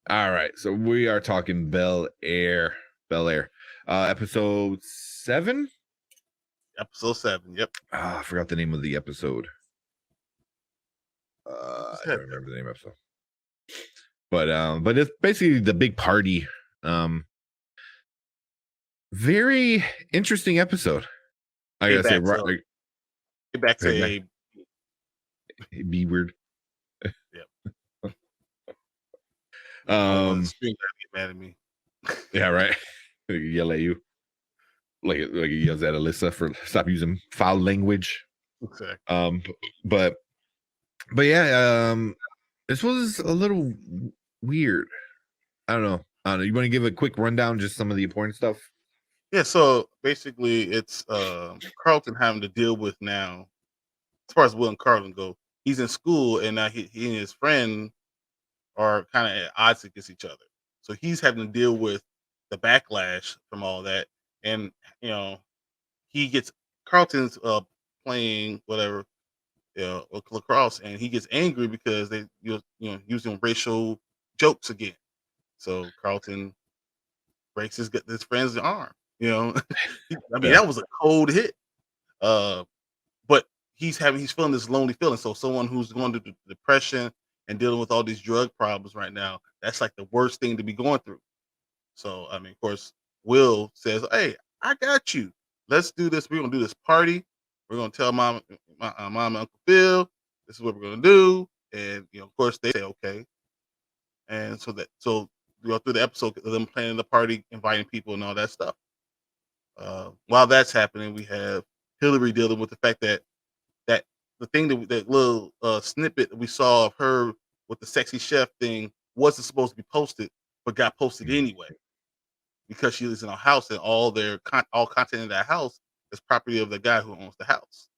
All right, so we are talking Bel-Air. Bel-Air. Episode 7? Episode 7. Yep. I forgot the name of the episode. Just I had don't remember the name of the episode. But it's basically the big party. Very interesting episode. I gotta say, right? Get back to a be weird. Yep. The screen get mad at me. Yeah, right. Yell at you. Like he yells at Alyssa for stop using foul language. Exactly. But yeah, this was a little weird. I don't know. You want to give a quick rundown, just some of the important stuff? Yeah, so basically it's Carlton having to deal with now, as far as Will and Carlton go, he's in school and now he and his friend are kind of at odds against each other. So he's having to deal with the backlash from all that. And you know, he gets Carlton's playing whatever lacrosse, and he gets angry because they using racial jokes again. So Carlton breaks his friend's arm. That was a cold hit. But he's feeling this lonely feeling. So someone who's going through depression and dealing with all these drug problems right now, that's like the worst thing to be going through. So I mean, of course, Will says, "Hey, I got you. Let's do this. We're gonna do this party. We're gonna tell mom and Uncle Phil. This is what we're gonna do." And of course, they say okay. And so through the episode of them planning the party, inviting people, and all that stuff. While that's happening, we have Hillary dealing with the fact that the thing that little snippet that we saw of her with the sexy chef thing wasn't supposed to be posted, but got posted anyway because she lives in a house and all content in that house is property of the guy who owns the house.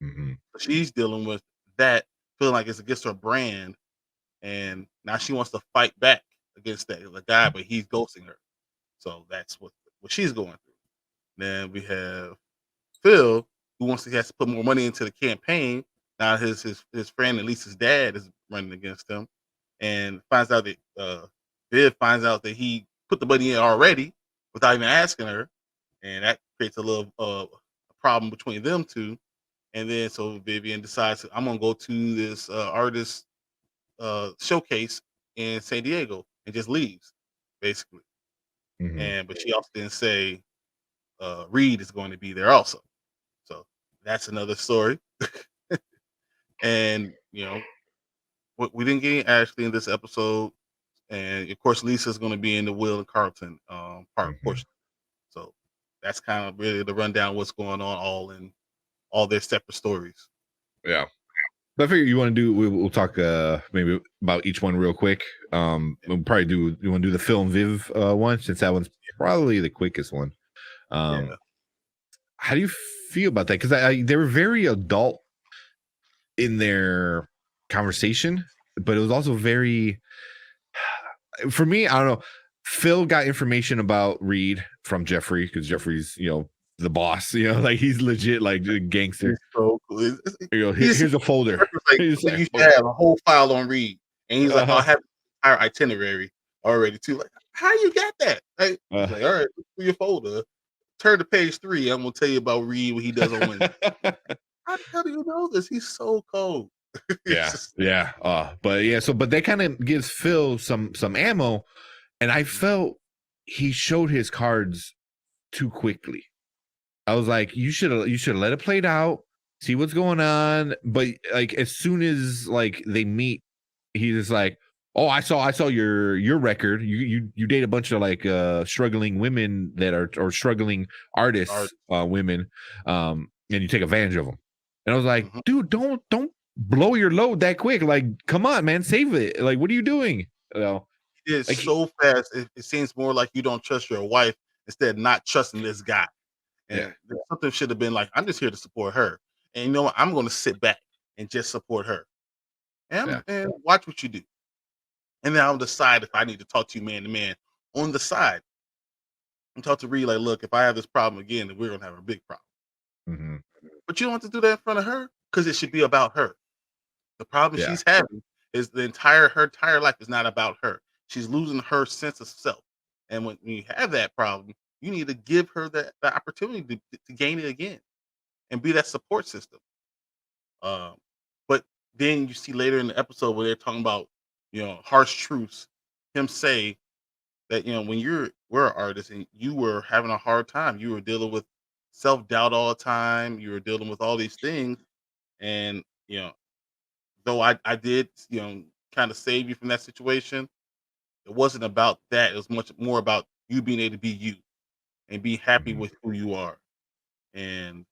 Mm-hmm. So she's dealing with that, feeling like it's against her brand, and now she wants to fight back against the guy, but he's ghosting her. So that's what she's going through. Then we have Phil, who has to put more money into the campaign. Now his friend, at least his dad, is running against him, and finds out that Viv finds out that he put the money in already without even asking her, and that creates a little problem between them two. And then so Vivian decides, I'm gonna go to this artist showcase in San Diego, and just leaves basically. Mm-hmm. But she also didn't say Reed is going to be there also. So that's another story. And we didn't get Ashley in this episode, and of course Lisa's going to be in the Will and Carlton part portion. So that's kind of really the rundown of what's going on, all their separate stories. Yeah. I figure you want to do. We'll talk maybe about each one real quick. We'll probably do. You want to do the Phil and Viv one, since that one's probably the quickest one. Yeah. How do you feel about that? Because they were very adult in their conversation, but it was also very. For me, I don't know. Phil got information about Reed from Jeffrey, because Jeffrey's the boss. Like he's legit like a gangster. He's so cool. Here's a folder. You should have a whole file on Reed, and he's like, "I'll have our itinerary already too." Like, how you got that? Like, he's like, "All right, look through your folder. Turn to page 3. I'm gonna tell you about Reed, what he does on Wednesday." How the hell do you know this? He's so cold. Yeah. But that kind of gives Phil some ammo, and I felt he showed his cards too quickly. I was like, you should let it play out, see what's going on. But like as soon as like they meet, he's just like, oh, I saw your record. You date a bunch of like struggling women that are, or struggling artists, women, and you take advantage of them. And I was like, dude, don't blow your load that quick. Like, come on, man, save it. Like, what are you doing? It's like, so fast. It seems more like you don't trust your wife instead of not trusting this guy. And something should have been like, I'm just here to support her. And you know what? I'm going to sit back and just support her. And watch what you do. And then I'll decide if I need to talk to you man to man on the side. And talk to Reed like, look, if I have this problem again, then we're going to have a big problem. Mm-hmm. But you don't have to do that in front of her, because it should be about her. The problem she's having is her entire life is not about her. She's losing her sense of self. And when you have that problem, you need to give her that opportunity to gain it again and be that support system. Um, but then you see later in the episode where they're talking about, harsh truths, him say that, when we're an artist and you were having a hard time, you were dealing with self-doubt all the time, you were dealing with all these things. And, though I did, kind of save you from that situation, it wasn't about that. It was much more about you being able to be you and be happy Mhm. with who you are. And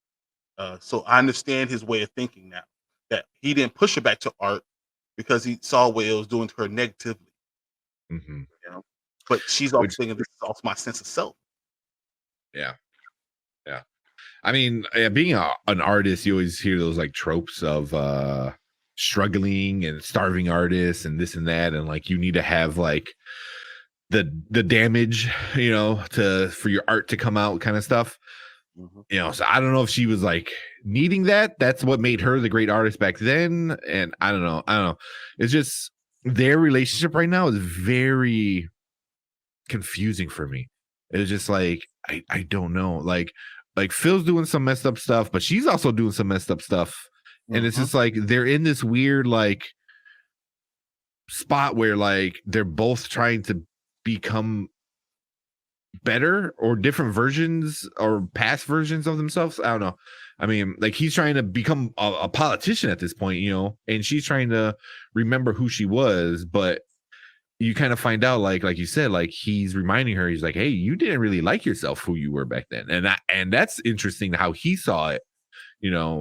so I understand his way of thinking now. That he didn't push her back to art because he saw what it was doing to her negatively. Mhm. You know, but she's also Which thinking this is also my sense of self. yeah, yeah. I mean, being an artist, you always hear those like tropes of struggling and starving artists and this and that, and like you need to have like the damage, to for your art to come out, kind of stuff. Mhm. So I don't know if she was like needing that. That's what made her the great artist back then. And I don't know. I don't know. It's just their relationship right now is very confusing for me. It's just like I don't know. Like Phil's doing some messed up stuff, but she's also doing some messed up stuff. And it's Mhm. just like they're in this weird like spot where like they're both trying to become better or different versions or past versions of themselves. I don't know. I mean, like he's trying to become a politician at this point, and she's trying to remember who she was, but you kind of find out like you said, like he's reminding her, he's like, hey, you didn't really like yourself who you were back then. And that's interesting how he saw it,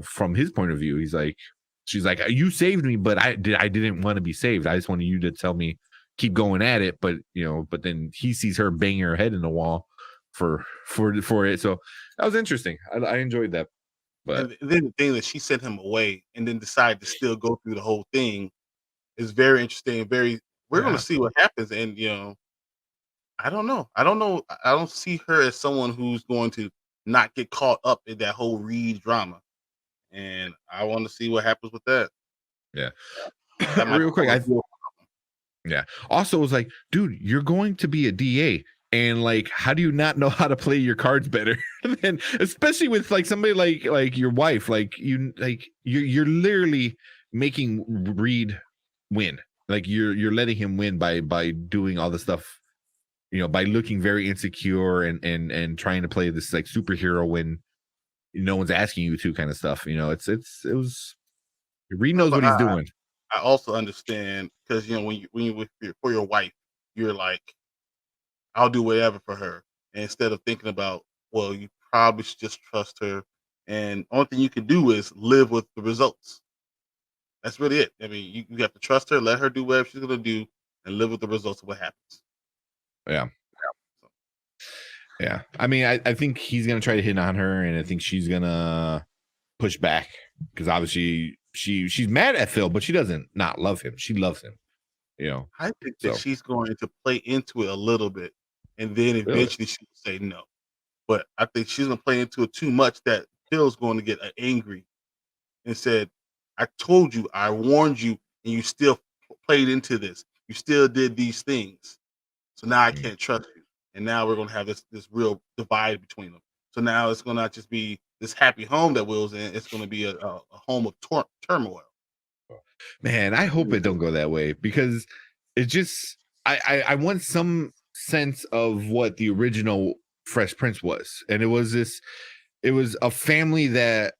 from his point of view. He's like, she's like, you saved me, but I didn't want to be saved. I just wanted you to tell me keep going at it. But then he sees her banging her head in the wall for it. So that was interesting. I enjoyed that. But And then the thing that she sent him away and then decided to still go through the whole thing is very interesting and very. We're going to yeah, see what happens, and I don't know. I don't know. I don't see her as someone who's going to not get caught up in that whole Reed drama, and I want to see what happens with that. yeah. That might Real quick, become a real. yeah. Also, it was like, dude, you're going to be a DA. And like, how do you not know how to play your cards better? And especially with like somebody like your wife, you're literally making Reed win. Like you're letting him win by doing all the stuff, by looking very insecure and trying to play this like superhero when no one's asking you to, kind of stuff. It was Reed No, knows but what he's doing. I also understand because when you with for your wife, you're like, I'll do whatever for her, and instead of thinking about, well, you probably should just trust her, and only thing you can do is live with the results. That's really it. I mean, you have to trust her, let her do whatever she's gonna do, and live with the results of what happens. Yeah. So, Yeah. I mean, I think he's gonna try to hit on her, and I think she's gonna push back because obviously she's mad at Phil, but she doesn't not love him. She loves him, you know. I think that So she's going to play into it a little bit, and then really, eventually she'll say no. But I think she's gonna play into it too much that Phil's going to get angry and said, "I told you, I warned you, and you still played into this. You still did these things. So now I mm, can't trust you. And now we're gonna have this real divide between them. So now it's gonna not just be this happy home that Will's in. It's gonna be a home of turmoil." man, I hope it don't go that way because it just I want some sense of what the original Fresh Prince was, and it was a family that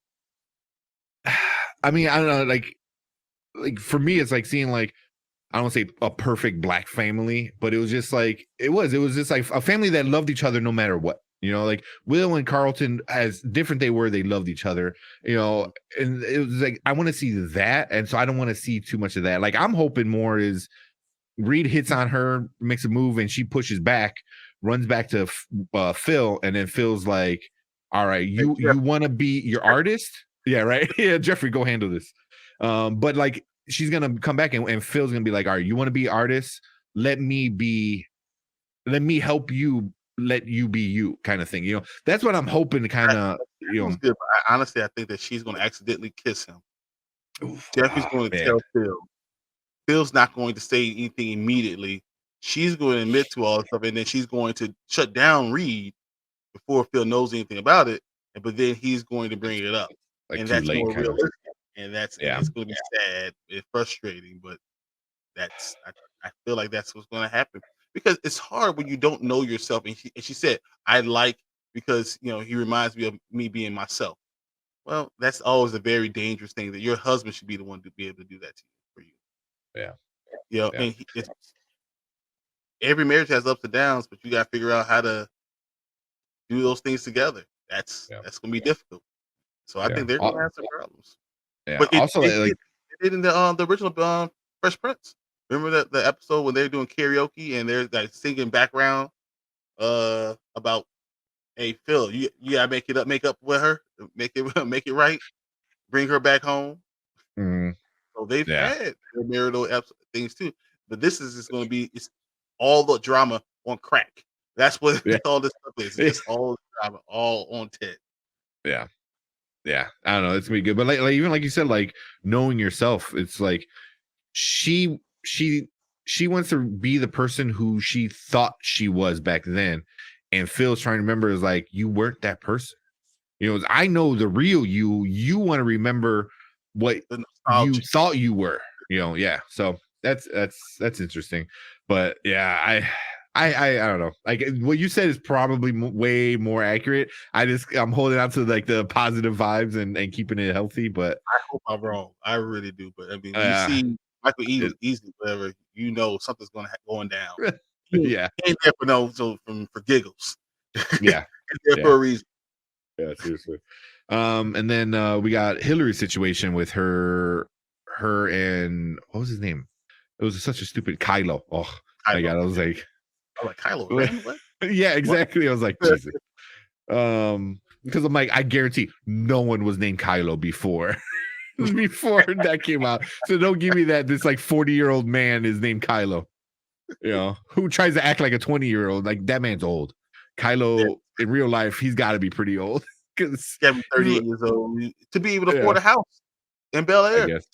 I mean I don't know like for me it's like seeing like I don't say a perfect black family, but it was just like it was just like a family that loved each other no matter what. Like Will and Carlton, as different they were, they loved each other. And it was like I want to see that, and so I don't want to see too much of that. Like I'm hoping more is Reed hits on her, makes a move, and she pushes back, runs back to Phil, and then Phil's like, "All right, Hey, you want to be your artist? Yeah, right. Yeah, Jeffrey, go handle this." But like she's gonna come back and Phil's gonna be like, "All right, you want to be artist? Let me be. Let me help you. Let you be you," kind of thing. That's what I'm hoping to kind that, of that was good. But honestly, I think that she's gonna accidentally kiss him. Oof, Jeffrey's going to man. tell Phil. Phil's not going to say anything immediately, she's going to admit to all this stuff, and then she's going to shut down Reed before Phil knows anything about it. But then he's going to bring it up, like and too that's late, more kind of. realistic, and Yeah, it's going to be sad and frustrating. But that's I feel like that's what's going to happen because it's hard when you don't know yourself. And she said, "I like because he reminds me of me being myself." Well, that's always a very dangerous thing that your husband should be the one to be able to do that to you for you. yeah, yeah, And every marriage has ups and downs, but you got to figure out how to do those things together. yeah, That's going to be difficult. So I yeah. think they're going to have some problems. Yeah. But Also, like, it did in the original Fresh Prince. Remember the episode when they're doing karaoke and they're like singing background about, hey Phil, you gotta make up with her, make it make it right, bring her back home. mm, So they've yeah, had their marital things too, but this is just going to be it's all the drama on crack. That's what yeah, all this stuff is. It's just all the drama, all on Ted. yeah, yeah. I don't know. It's gonna be good, but like even like you said, like knowing yourself, it's like she she she wants to be the person who she thought she was back then, and Phil's trying to remember is like you weren't that person. I know the real you. You want to remember what The you nostalgia. thought you were. Yeah. So that's interesting. But yeah, I don't know. Like what you said is probably way more accurate. I'm holding out to like the positive vibes and keeping it healthy. But I hope I'm wrong. I really do. But I mean, when you uh, see Michael it, Easley, whatever, something's going down. yeah, He ain't there for no for giggles. yeah, He's there yeah, for a reason. yeah. Seriously. And then we got Hillary's situation with her and what was his name? It was such a stupid Kylo. Oh my Kylo. god, I was like, I'm like Kylo Ren. What? yeah, What? exactly. I was like, Jesus. Because I'm like, I guarantee no one was named Kylo before before that came out. So don't give me that this like 40-year-old man is named Kylo. Who tries to act like a 20-year-old. Like that man's old. Yeah, Kylo in real life, he's got to be pretty old. Because got to be 38 years old to be able to afford yeah, a house in I Bel-Air. guess.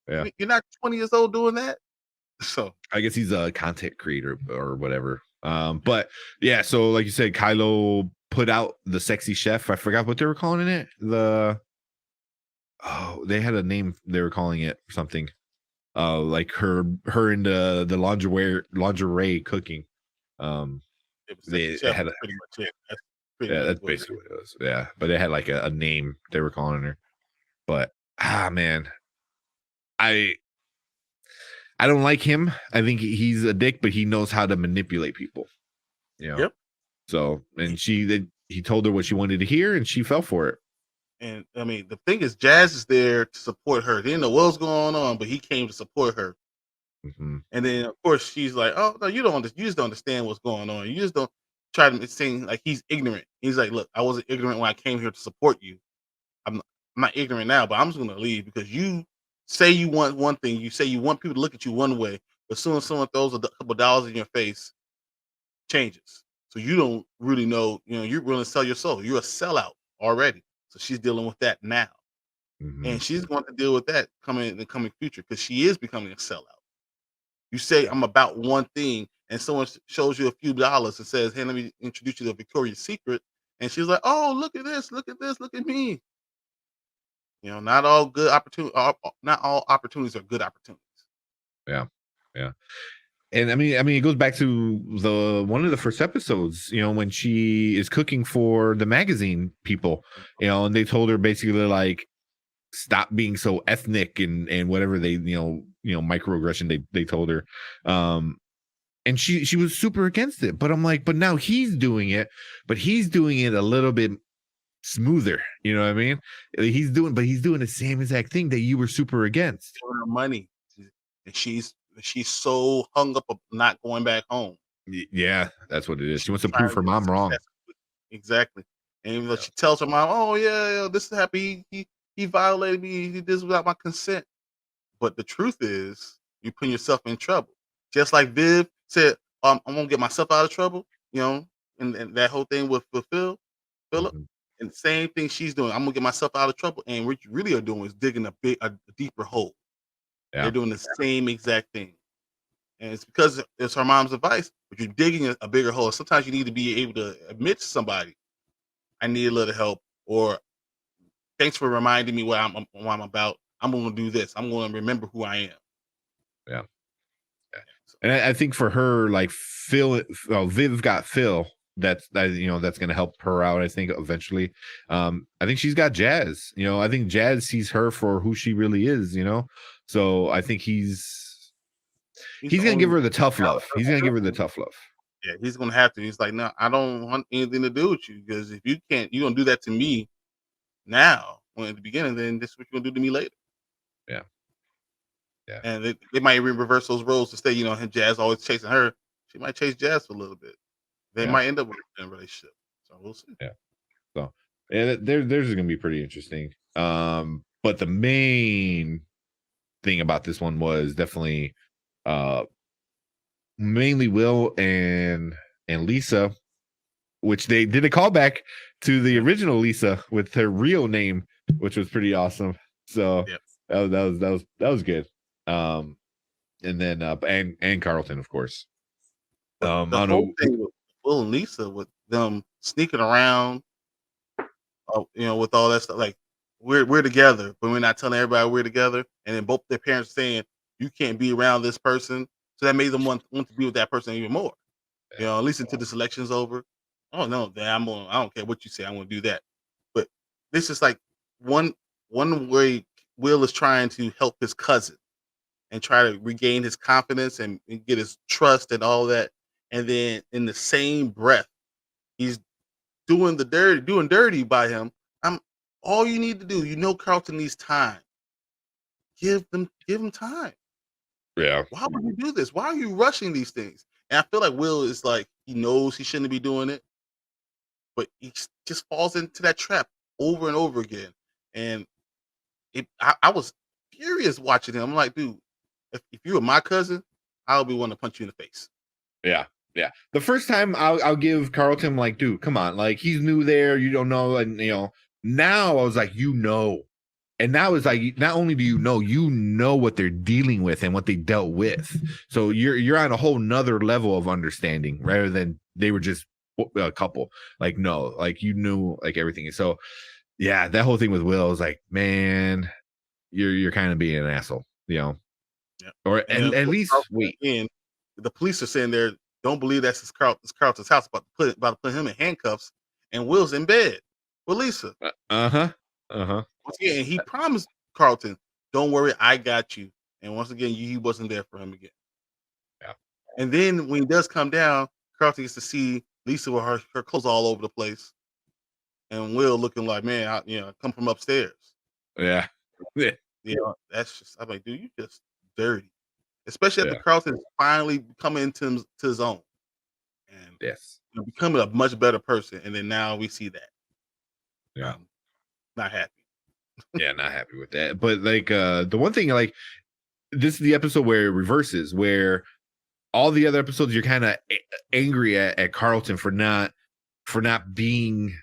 Yeah. You're not 20 years old doing that. So I guess he's a content creator or whatever. But yeah, so like you said, Kylo put out the sexy chef. I forgot what they were calling it. They had a name they were calling it something. Like her in the lingerie cooking. it was sexy They chef. had That's pretty much it. That's pretty yeah, much that's what it basically is. what it was. Yeah, but they had like a name they were calling her. But man, I I don't like him. I think he's a dick, but he knows how to manipulate people. You know. Yep. So, and he told her what she wanted to hear, and she fell for it. And I mean, the thing is, Jazz is there to support her. They didn't know what was going on, but he came to support her. Mm-hmm. And then, of course, she's like, "Oh no, you just don't understand what's going on. You just don't try to sing like he's ignorant." He's like, "Look, I wasn't ignorant when I came here to support you. I'm not ignorant now, but I'm just gonna leave because you say you want one thing. You say you want people to look at you one way, but as soon as someone throws a couple dollars in your face, changes. So you don't really know. You're willing to sell your soul. You're a sellout already. So she's dealing with that now, Mm-hmm. and she's going to deal with that coming in the coming future because she is becoming a sellout. You say Yeah. I'm about one thing, and someone shows you a few dollars and says, "Hey, let me introduce you to Victoria's Secret," and she's like, "Oh, look at this! Look at this! Look at me!" Not all good opportunity. Not all opportunities are good opportunities. Yeah. Yeah. And I mean, it goes back to the one of the first episodes, when she is cooking for the magazine people, and they told her basically like stop being so ethnic and whatever they, microaggression they told her. And she was super against it. But I'm like, but now he's doing it, but he's doing it a little bit smoother. You know what I mean? He's doing the same exact thing that you were super against. Her money, and she's so hung up of not going back home. Yeah, that's what it is. She She's wants to trying prove to her get mom wrong. success. Exactly. And even though Yeah. she tells her mom, "Oh yeah, this is happy. He violated me. He did this without my consent." But the truth is, you're putting yourself in trouble. Just like Viv said, "I'm gonna get myself out of trouble." And that whole thing with Philip, Mhm. and the same thing she's doing. I'm gonna get myself out of trouble. And what you really are doing is digging a deeper hole. They're Yeah. doing the same exact thing. and it's because it's her mom's advice. But you're digging a bigger hole. Sometimes you need to be able to admit to somebody, "I need a little help," or "Thanks for reminding me what I'm about. I'm going to do this. I'm going to remember who I am." Yeah. So, And I think for her, like Phil, well, Viv got Phil. That's going to help her out. I think eventually. I think she's got Jazz. I think Jazz sees her for who she really is. So I think he's he's the going to give only her the tough valid love. He's person going to give her the addressing it. tough love. Yeah, he's going to have to. He's like, "No, I don't want anything to do with you because if you can't, you're going to do that to me now when at the beginning, then this is what you're going to do to me later." Yeah. Yeah. And they might even reverse those roles to say, Jazz always chasing her. She might chase Jazz for a little bit. They Yeah. might end up in a relationship. So we'll see. Yeah. So yeah, there's going to be pretty interesting. But the main thing about this one was definitely mainly Will and Lisa, which they did a callback to the original Lisa with her real name, which was pretty awesome. So Yep. that was good. And then and Carlton, of course. But the I don't whole know. thing with Will and Lisa, with them sneaking around, with all that stuff, like we're together, but we're not telling everybody we're together. And then both their parents saying you can't be around this person, so that made them want to be with that person even more. At least until this election's over. Oh no, then I don't care what you say, I'm gonna do that. But this is like one way Will is trying to help his cousin and try to regain his confidence and get his trust and all that. And then in the same breath, he's doing dirty by him. I'm All you need to do, Carlton needs time. Give him time. Yeah. Why would you do this? Why are you rushing these things? And I feel like Will is like, he knows he shouldn't be doing it, but he just falls into that trap over and over again. And I was furious watching him. I'm like, dude, if you were my cousin, I'll be one to punch you in the face. Yeah. Yeah. The first time I'll give Carlton, like, dude, come on. Like, he's new there. You don't know. And, now I was like, and now it's like, not only do you know what they're dealing with and what they dealt with. So you're on a whole nother level of understanding rather than they were just a couple. Like, no, like you knew like everything. So yeah, that whole thing with Will is like, man, you're kind of being an asshole, Yeah. or And at with least Carlton, wait. again, the police are saying there, don't believe that's Carlton's house, about to put him in handcuffs, and Will's in bed with Lisa. Once again, he promised Carlton, "Don't worry, I got you." And once again, he wasn't there for him again. Yeah. And then when he does come down, Carlton gets to see Lisa with her clothes all over the place, and Will looking like, "Man, I come from upstairs." Yeah. Yeah. That's just, I'm like, dude, you just dirty. Especially after Yeah. Carlton finally coming to his own and Yes. becoming a much better person. And then now we see that. Yeah. Not happy. Yeah, not happy with that. But like the one thing, like, this is the episode where it reverses, where all the other episodes you're kind of angry at Carlton for not being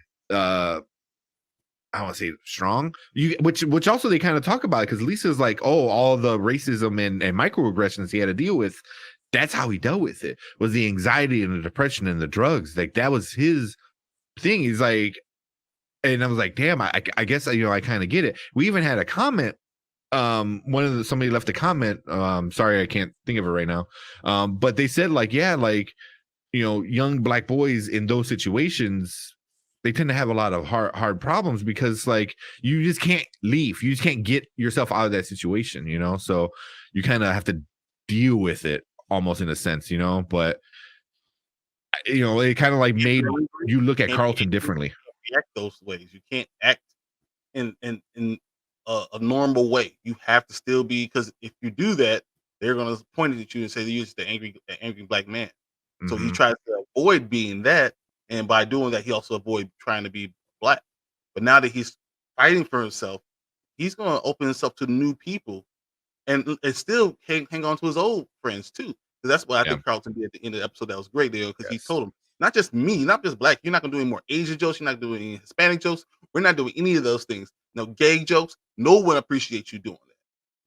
I want to say strong. Which also they kind of talk about it, because Lisa's like, oh, all the racism and microaggressions he had to deal with, that's how he dealt with it, was the anxiety and the depression and the drugs. Like, that was his thing. He's like, and I was like, damn, I guess I kind of get it. We even had a comment. Somebody left a comment. Sorry, I can't think of it right now. But they said, like, yeah, like, young black boys in those situations, they tend to have a lot of hard problems, because like you just can't leave. You just can't get yourself out of that situation, so you kind of have to deal with it almost in a sense, but it kind of like made you look at Carlton differently. React those ways. You can't act in a normal way. You have to still be, because if you do that, they're gonna point at you and say that you're just the angry black man. So he tries to avoid being that, and by doing that, he also avoid trying to be black. But now that he's fighting for himself, he's gonna open himself to new people, and still hang on to his old friends too. Because that's what I Yeah. think Carlton did at the end of the episode. That was great there, because he Yes. told him, not just me, not just black. You're not gonna do any more Asian jokes. You're not doing any Hispanic jokes. We're not doing any of those things. No gay jokes. No one appreciates you doing that.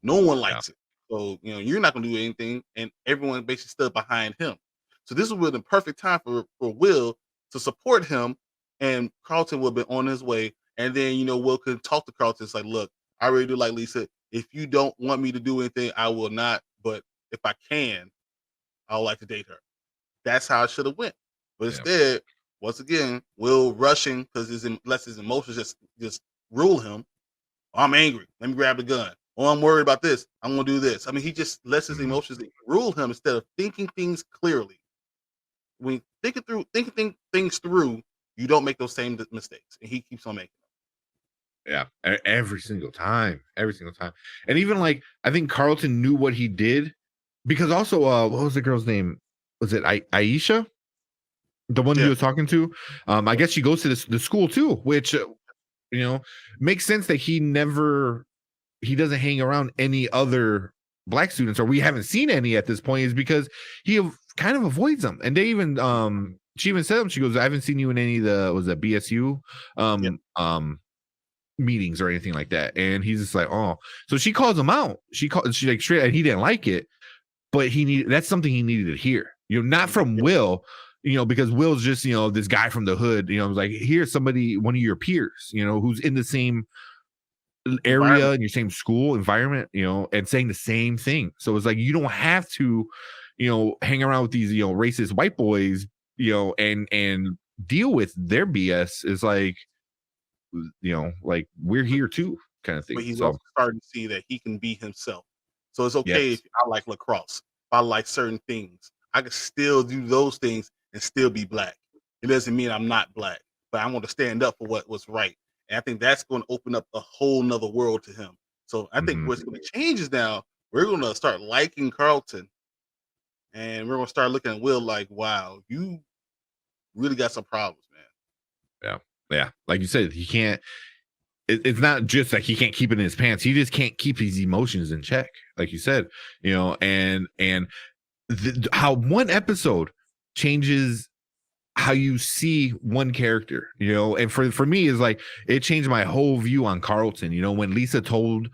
No one likes it. So, you're not gonna do anything, and everyone basically stood behind him. So this was the perfect time for Will to support him, and Carlton would have been on his way. And then, Will could talk to Carlton. It's like, look, I really do like Lisa. If you don't want me to do anything, I will not. But if I can, I would like to date her. That's how it should have went. But Yeah. instead, once again, Will rushing because lets his emotions just rule him. Oh, I'm angry. Let me grab the gun. Oh, I'm worried about this. I'm gonna do this. I mean, he just lets his Mhm. emotions rule him instead of thinking things clearly. When you thinking things through, you don't make those same mistakes, and he keeps on making Yeah, every single time, and even like I think Carlton knew what he did because also, what was the girl's name? Was it Aisha, the one them. he Yeah, was talking to? I guess she goes to the school too, which you know makes sense that he doesn't hang around any other black students, or we haven't seen any at this point, is because he kind of avoids them. And they even she even said them. She goes, "I haven't seen you in any of the BSU yeah. meetings or anything like that." And he's just like, "Oh," so she calls him out. She like straight, and he didn't like it, but that's something he needed to hear. Not from Will. Because Will's just this guy from the hood. Like, here's somebody, one of your peers, who's in the same area in your same school environment, and saying the same thing. So it's like, you don't have to, hang around with these, racist white boys, and deal with their BS. Is like, like, we're here too, kind of thing. But he's So also starting to see that he can be himself. So it's okay yes. if I like lacrosse, if I like certain things, I can still do those things and still be black. It doesn't mean I'm not black, but I want to stand up for what's right. And I think that's going to open up a whole nother world to him. So I think Mhm. what's going to change is now we're going to start liking Carlton, and we're going to start looking at Will like, wow, you really got some problems, man. Yeah, like you said, he can't. It's not just like he can't keep it in his pants. He just can't keep his emotions in check, like you said. And how one episode changes how you see one character, and for me is like, it changed my whole view on Carlton. When Lisa told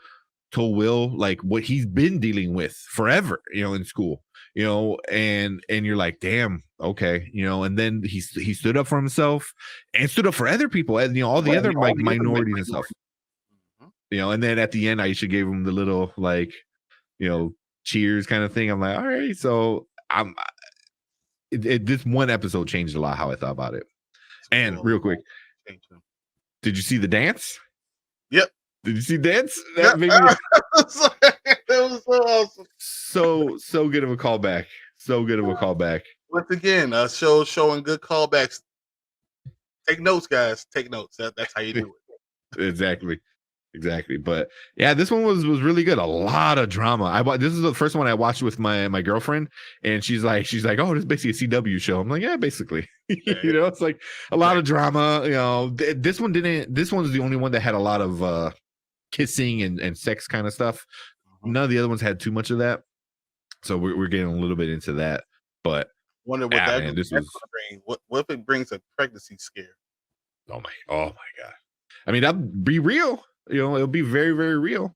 Will like what he's been dealing with forever, in school, and you're like, damn, okay, and then he stood up for himself and stood up for other people, and all the other like minorities and stuff, Mhm. and then at the end Aisha gave him the little like, cheers kind of thing. I'm like, all right, so this one episode changed a lot how I thought about it. It's gonna And go a real long quick, change him. did you see the dance? Yep. Did you see dance? Yep. That made me That was so awesome. so good of a callback. So good of a callback. Once again, a show showing good callbacks. Take notes, guys. Take notes. That's how you do it. Exactly. But yeah, this one was really good. A lot of drama. This is the first one I watched with my girlfriend, and she's like, oh, this is basically a CW show. I'm like, yeah, basically. Yeah, It's like a lot of drama. This one didn't. This one's the only one that had a lot of kissing and sex kind of stuff. Mhm. None of the other ones had too much of that. So we're getting a little bit into that. But Wonder what yeah, man, this that's was, gonna bring. What if it brings a pregnancy scare? oh my god. I mean, that'd be real. It'll be very, very real.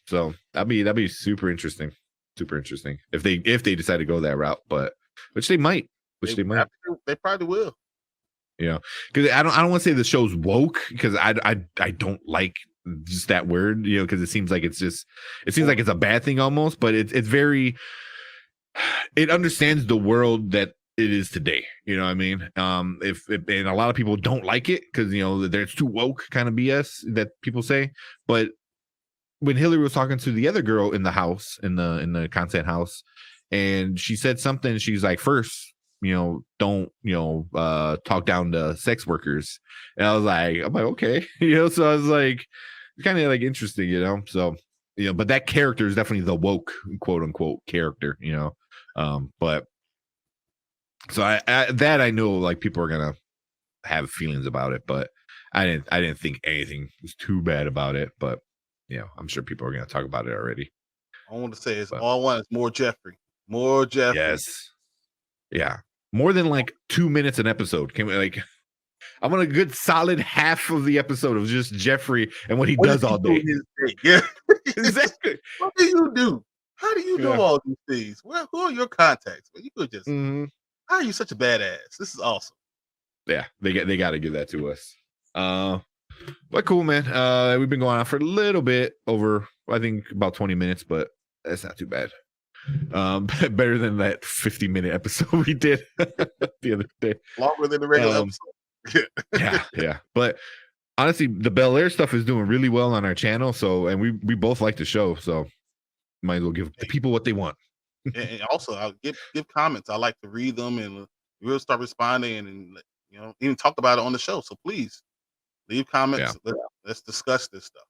So that'd be super interesting. Super interesting if they decide to go that route, but which they might. They probably will. Because I don't want to say the show's woke, because I don't like just that word, because it seems like it's a bad thing almost, but it's very, it understands the world that it is today. You know what I mean? If and a lot of people don't like it because there's too woke kind of BS that people say. But when Hillary was talking to the other girl in the house, in the content house, and she said something, she's like, first, don't talk down to sex workers. And I'm like, okay. So I was like, kind of like interesting, so but that character is definitely the woke, quote unquote, character. But so I know like people are gonna have feelings about it, but I didn't think anything was too bad about it. But I'm sure people are gonna talk about it already. I want to say is But all I want is more Jeffrey. More Jeffrey. yes, yeah, more than like 2 minutes an episode. Can we like? I want a good solid half of the episode of just Jeffrey and what he does all day. Yeah. Exactly. What do you do? How do you know Yeah. all these things? Well, who are your contacts? Well, you could just. Mhm. How are you such a badass? This is awesome. Yeah, they got to give that to us. But cool, man. We've been going on for a little bit over, I think, about 20 minutes, but that's not too bad. Better than that 50-minute episode we did the other day. Longer than the regular episode. Yeah. But honestly, the Bel-Air stuff is doing really well on our channel. So, and we both like the show, so might as well give the people what they want. And also, I'll give comments. I like to read them, and we'll start responding, and even talk about it on the show. So please leave comments. Let's discuss this stuff.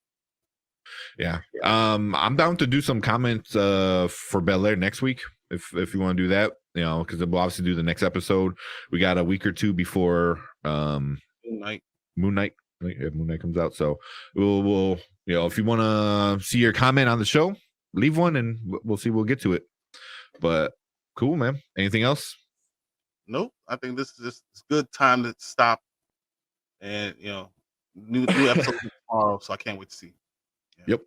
Yeah. I'm down to do some comments for Bel-Air next week if you want to do that, because we'll obviously do the next episode. We got a week or two before Moon Knight comes out. So we'll if you want to see your comment on the show, leave one and we'll see. We'll get to it. But cool, man. Anything else? Nope. I think this is just a good time to stop. And new episode tomorrow, so I can't wait to see. Yep.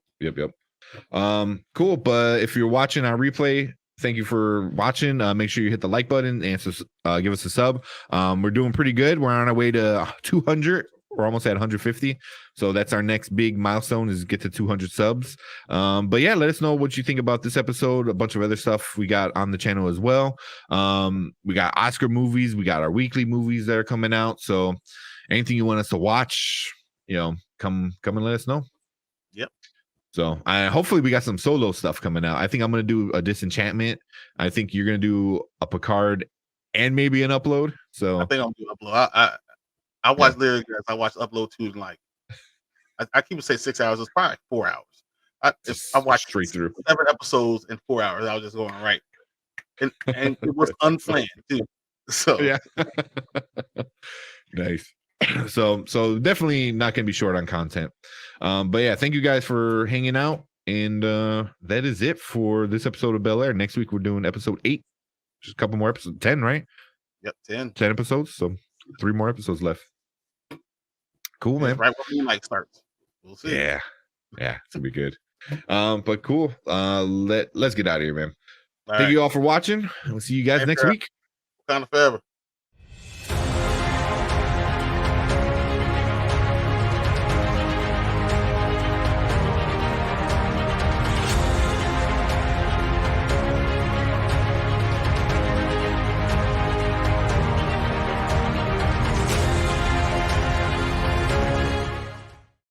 Cool. But if you're watching our replay, thank you for watching. Make sure you hit the like button and give us a sub. We're doing pretty good. We're on our way to 200. We're almost at 150. So that's our next big milestone, is get to 200 subs. But yeah, let us know what you think about this episode. A bunch of other stuff we got on the channel as well. We got Oscar movies. We got our weekly movies that are coming out. So anything you want us to watch, come and let us know. Yep. So hopefully we got some solo stuff coming out. I think I'm going to do a Disenchantment. I think you're going to do a Picard and maybe an Upload. So I think I'm going to upload. I watch Lyric. I watch Upload too. Like I keep say 6 hours. It's probably 4 hours. I watched straight through 7 episodes in 4 hours. I was just going right, and it was unplanned too. So yeah, nice. So definitely not going to be short on content. But yeah, thank you guys for hanging out. And that is it for this episode of Bel-Air. Next week, we're doing episode 8. Just a couple more episodes. 10, right? Yep, 10. 10 episodes. So 3 more episodes left. Cool, man. Right when Moon Knight starts. We'll see. Yeah, it's going to be good. But cool. Let's get out of here, man. Thank you all for watching. We'll see you guys next week. Kind of forever.